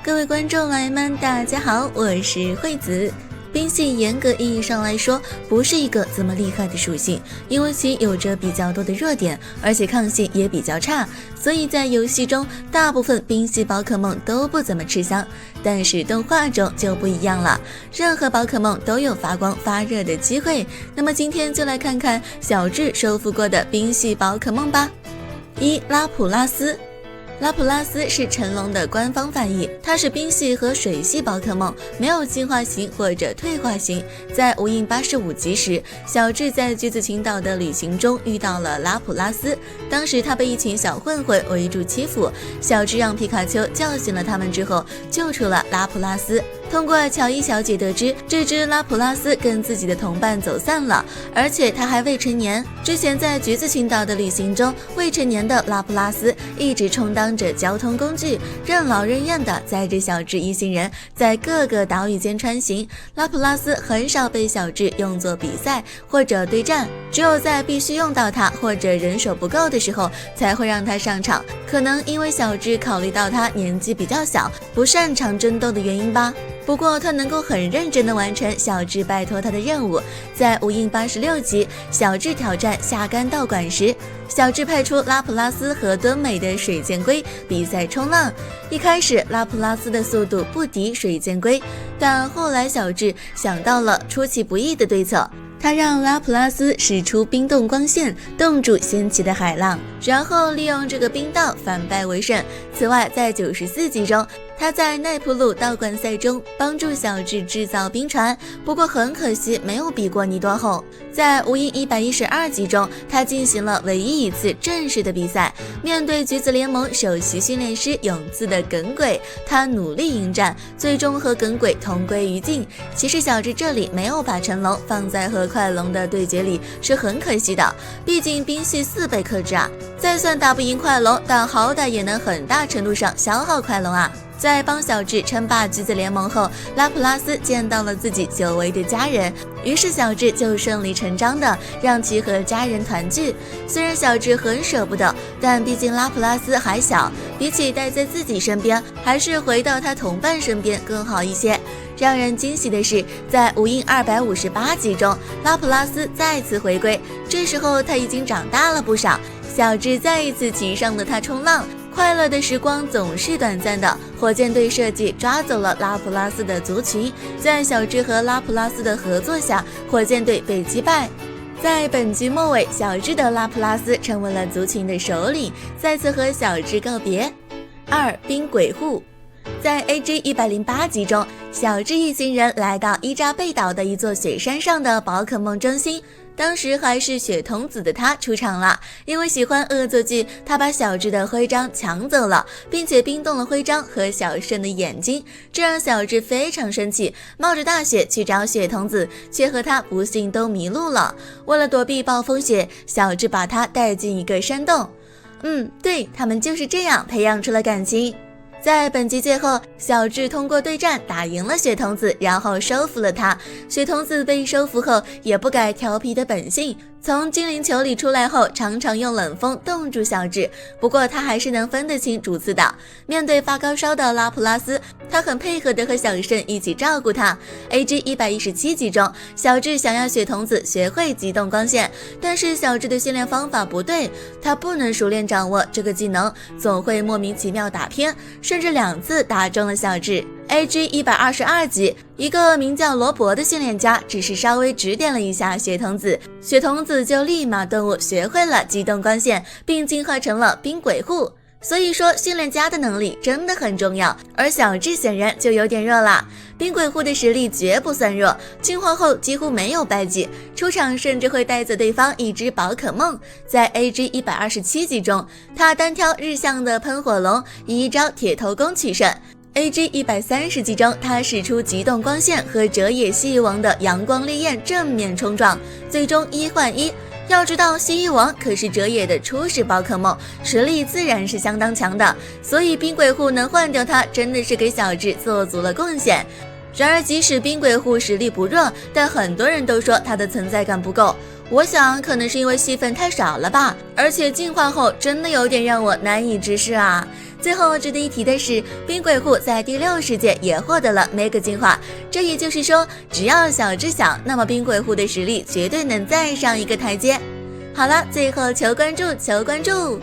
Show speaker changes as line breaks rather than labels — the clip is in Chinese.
各位观众老爷们，大家好，我是惠子。冰系严格意义上来说不是一个怎么厉害的属性，因为其有着比较多的弱点，而且抗性也比较差，所以在游戏中大部分冰系宝可梦都不怎么吃香。但是动画中就不一样了，任何宝可梦都有发光发热的机会。那么今天就来看看小智收服过的冰系宝可梦吧。1. 拉普拉斯。拉普拉斯是成龙的官方翻译，它是冰系和水系宝可梦，没有进化型或者退化型。在无印85级时，小智在橘子群岛的旅行中遇到了拉普拉斯，当时他被一群小混混围住欺负，小智让皮卡丘叫醒了他们之后，救出了拉普拉斯。通过乔伊小姐得知，这只拉普拉斯跟自己的同伴走散了，而且他还未成年。之前在橘子群岛的旅行中，未成年的拉普拉斯一直充当着交通工具，任劳任怨地载着小智一行人在各个岛屿间穿行。拉普拉斯很少被小智用作比赛或者对战，只有在必须用到它或者人手不够的时候才会让它上场，可能因为小智考虑到他年纪比较小，不擅长争斗的原因吧。不过他能够很认真地完成小智拜托他的任务。在无印86级，小智挑战下干道馆时，小智派出拉普拉斯和敦美的水箭龟比赛冲浪。一开始拉普拉斯的速度不敌水箭龟，但后来小智想到了出其不意的对策，他让拉普拉斯使出冰冻光线冻住掀起的海浪，然后利用这个冰道反败为胜。此外，在94级中，他在奈普鲁道馆赛中帮助小智制造冰船，不过很可惜没有比过尼多后。在无印112级中，他进行了唯一一次正式的比赛，面对橘子联盟首席训练师永次的耿鬼，他努力迎战，最终和耿鬼同归于尽。其实小智这里没有把成龙放在和快龙的对决里是很可惜的，毕竟冰系4倍克制啊，再算打不赢快龙，但好歹也能很大程度上消耗快龙啊。在帮小智称霸橘子联盟后，拉普拉斯见到了自己久违的家人，于是小智就顺理成章的让其和家人团聚。虽然小智很舍不得，但毕竟拉普拉斯还小，比起待在自己身边，还是回到他同伴身边更好一些。让人惊喜的是，在无印258级中，拉普拉斯再次回归，这时候他已经长大了不少。小智再一次骑上了他冲浪，快乐的时光总是短暂的，火箭队设计抓走了拉普拉斯的族群，在小智和拉普拉斯的合作下，火箭队被击败。在本集末尾，小智的拉普拉斯成为了族群的首领，再次和小智告别。2. 冰鬼户。在 AG 108级中，小智一行人来到伊扎贝岛的一座雪山上的宝可梦中心，当时还是雪童子的他出场了，因为喜欢恶作剧，他把小智的徽章抢走了，并且冰冻了徽章和小圣的眼睛，这让小智非常生气，冒着大雪去找雪童子，却和他不幸都迷路了。为了躲避暴风雪，小智把他带进一个山洞。对，他们就是这样培养出了感情。在本集最后，小智通过对战打赢了雪童子，然后收服了他。雪童子被收服后也不改调皮的本性，从精灵球里出来后常常用冷风冻住小智，不过他还是能分得清主次的。面对发高烧的拉普拉斯，他很配合的和小圣一起照顾他。 AG 117级中，小智想要雪童子学会极冻光线，但是小智的训练方法不对，他不能熟练掌握这个技能，总会莫名其妙打偏，甚至2次打中了小智。 AG 122级，一个名叫罗伯的训练家只是稍微指点了一下雪童子，雪童子就立马顿悟学会了极冻光线，并进化成了冰鬼户。所以说训练家的能力真的很重要，而小智显然就有点弱了。冰鬼户的实力绝不算弱，进化后几乎没有败绩，出场甚至会带走对方一只宝可梦。在 AG 127级中，他单挑日向的喷火龙，以一招铁头功取胜。AG 130级中，他使出极冻光线和折野蜥蜴王的阳光烈焰正面冲撞，最终1换1。要知道蜥蜴王可是折野的初始宝可梦，实力自然是相当强的，所以冰鬼户能换掉它，真的是给小智做足了贡献。然而即使冰鬼户实力不弱，但很多人都说他的存在感不够。我想可能是因为戏份太少了吧，而且进化后真的有点让我难以直视啊。最后值得一提的是，冰鬼户在第6世界也获得了 Mega 进化，这也就是说，只要小知晓，那么冰鬼户的实力绝对能再上一个台阶。好了，最后求关注，求关注。